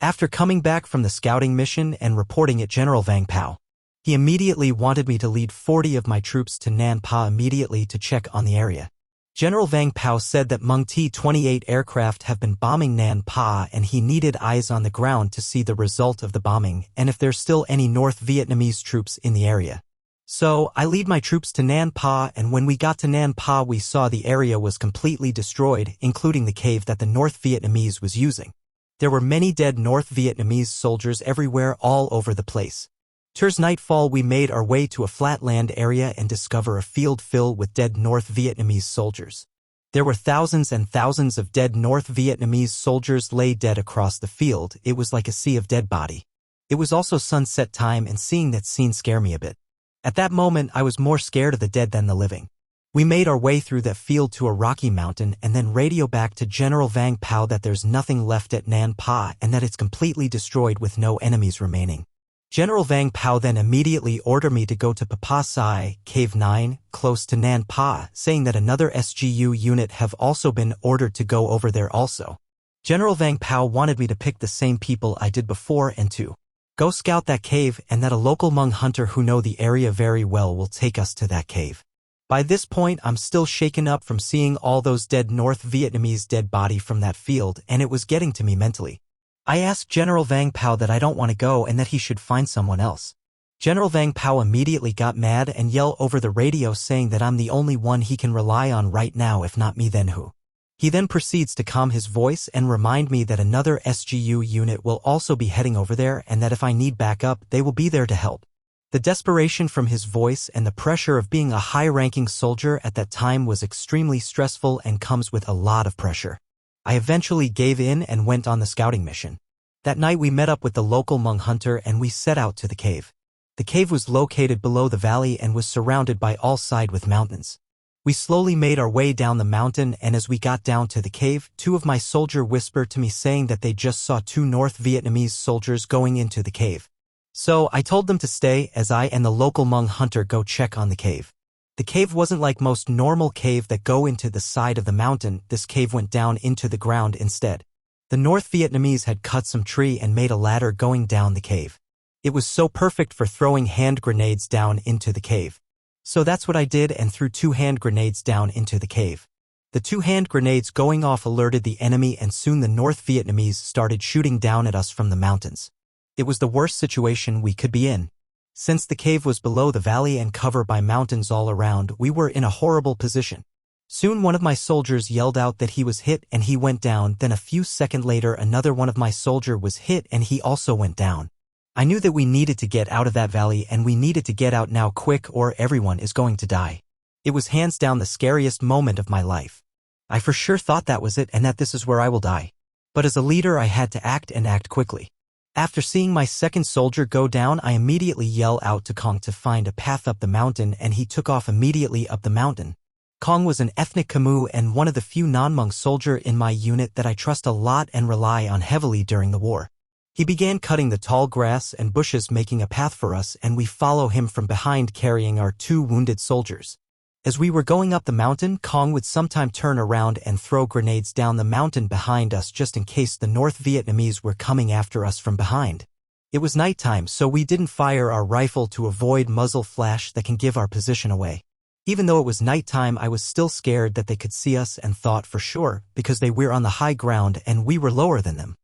After coming back from the scouting mission and reporting it General Vang Pao, he immediately wanted me to lead 40 of my troops to Nan Pa immediately to check on the area. General Vang Pao said that Hmong T-28 aircraft have been bombing Nan Pa and he needed eyes on the ground to see the result of the bombing and if there's still any North Vietnamese troops in the area. So, I lead my troops to Nan Pa, and when we got to Nan Pa we saw the area was completely destroyed, including the cave that the North Vietnamese was using. There were many dead North Vietnamese soldiers everywhere all over the place. Towards nightfall we made our way to a flatland area and discover a field filled with dead North Vietnamese soldiers. There were thousands and thousands of dead North Vietnamese soldiers lay dead across the field. It was like a sea of dead body. It was also sunset time, and seeing that scene scared me a bit. At that moment I was more scared of the dead than the living. We made our way through that field to a rocky mountain and then radio back to General Vang Pao that there's nothing left at Nan Pa and that it's completely destroyed with no enemies remaining. General Vang Pao then immediately ordered me to go to Papa Sai, Cave 9, close to Nan Pa, saying that another SGU unit have also been ordered to go over there also. General Vang Pao wanted me to pick the same people I did before and to go scout that cave, and that a local Hmong hunter who know the area very well will take us to that cave. By this point I'm still shaken up from seeing all those dead North Vietnamese dead body from that field, and it was getting to me mentally. I asked General Vang Pao that I don't want to go and that he should find someone else. General Vang Pao immediately got mad and yelled over the radio saying that I'm the only one he can rely on right now, if not me then who. He then proceeds to calm his voice and remind me that another SGU unit will also be heading over there and that if I need backup they will be there to help. The desperation from his voice and the pressure of being a high-ranking soldier at that time was extremely stressful and comes with a lot of pressure. I eventually gave in and went on the scouting mission. That night we met up with the local Hmong hunter and we set out to the cave. The cave was located below the valley and was surrounded by all sides with mountains. We slowly made our way down the mountain, and as we got down to the cave, two of my soldiers whispered to me saying that they just saw two North Vietnamese soldiers going into the cave. So I told them to stay as I and the local Hmong hunter go check on the cave. The cave wasn't like most normal cave that go into the side of the mountain. This cave went down into the ground instead. The North Vietnamese had cut some tree and made a ladder going down the cave. It was so perfect for throwing hand grenades down into the cave. So that's what I did and threw 2 hand grenades down into the cave. The 2 hand grenades going off alerted the enemy, and soon the North Vietnamese started shooting down at us from the mountains. It was the worst situation we could be in. Since the cave was below the valley and covered by mountains all around, we were in a horrible position. Soon one of my soldiers yelled out that he was hit and he went down. Then a few seconds later another one of my soldier was hit and he also went down. I knew that we needed to get out of that valley and we needed to get out now quick or everyone is going to die. It was hands down the scariest moment of my life. I for sure thought that was it and that this is where I will die. But as a leader I had to act and act quickly. After seeing my second soldier go down, I immediately yelled out to Kong to find a path up the mountain, and he took off immediately up the mountain. Kong was an ethnic Khmu and one of the few non-Hmong soldiers in my unit that I trust a lot and rely on heavily during the war. He began cutting the tall grass and bushes, making a path for us, and we follow him from behind carrying our 2 wounded soldiers. As we were going up the mountain, Kong would sometime turn around and throw grenades down the mountain behind us just in case the North Vietnamese were coming after us from behind. It was nighttime, so we didn't fire our rifle to avoid muzzle flash that can give our position away. Even though it was nighttime, I was still scared that they could see us and thought for sure, because they were on the high ground and we were lower than them.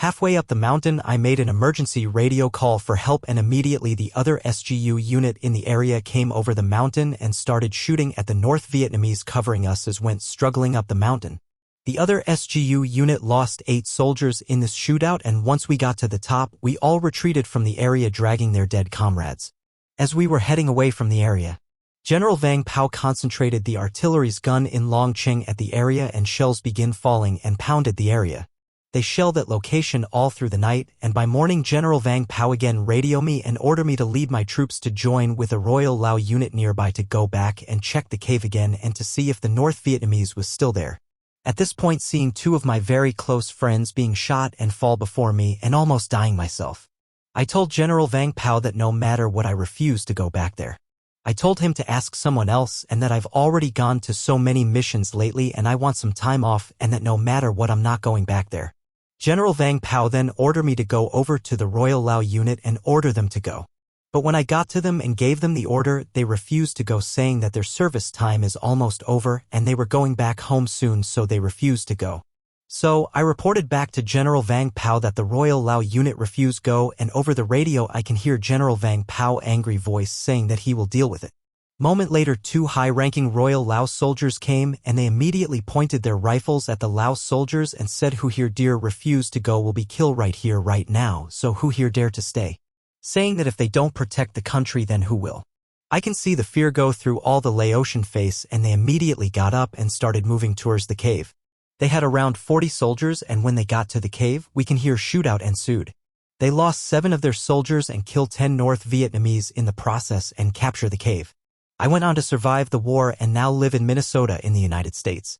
Halfway up the mountain, I made an emergency radio call for help, and immediately the other SGU unit in the area came over the mountain and started shooting at the North Vietnamese covering us as went struggling up the mountain. The other SGU unit lost 8 soldiers in this shootout, and once we got to the top, we all retreated from the area dragging their dead comrades. As we were heading away from the area, General Vang Pao concentrated the artillery's gun in Longcheng at the area, and shells began falling and pounded the area. They shelled that location all through the night, and by morning General Vang Pao again radioed me and ordered me to lead my troops to join with a Royal Lao unit nearby to go back and check the cave again and to see if the North Vietnamese was still there. At this point, seeing 2 of my very close friends being shot and fall before me and almost dying myself, I told General Vang Pao that no matter what I refused to go back there. I told him to ask someone else and that I've already gone to so many missions lately and I want some time off, and that no matter what I'm not going back there. General Vang Pao then ordered me to go over to the Royal Lao unit and order them to go. But when I got to them and gave them the order, they refused to go, saying that their service time is almost over and they were going back home soon, so they refused to go. So, I reported back to General Vang Pao that the Royal Lao unit refused go, and over the radio I can hear General Vang Pao angry voice saying that he will deal with it. Moment later, two high-ranking Royal Lao soldiers came and they immediately pointed their rifles at the Lao soldiers and said, "Who here dare refuse to go will be killed right here right now, so who here dare to stay?" Saying that if they don't protect the country, then who will? I can see the fear go through all the Laotian face, and they immediately got up and started moving towards the cave. They had around 40 soldiers, and when they got to the cave, we can hear shootout ensued. They lost 7 of their soldiers and killed 10 North Vietnamese in the process and capture the cave. I went on to survive the war and now live in Minnesota in the United States.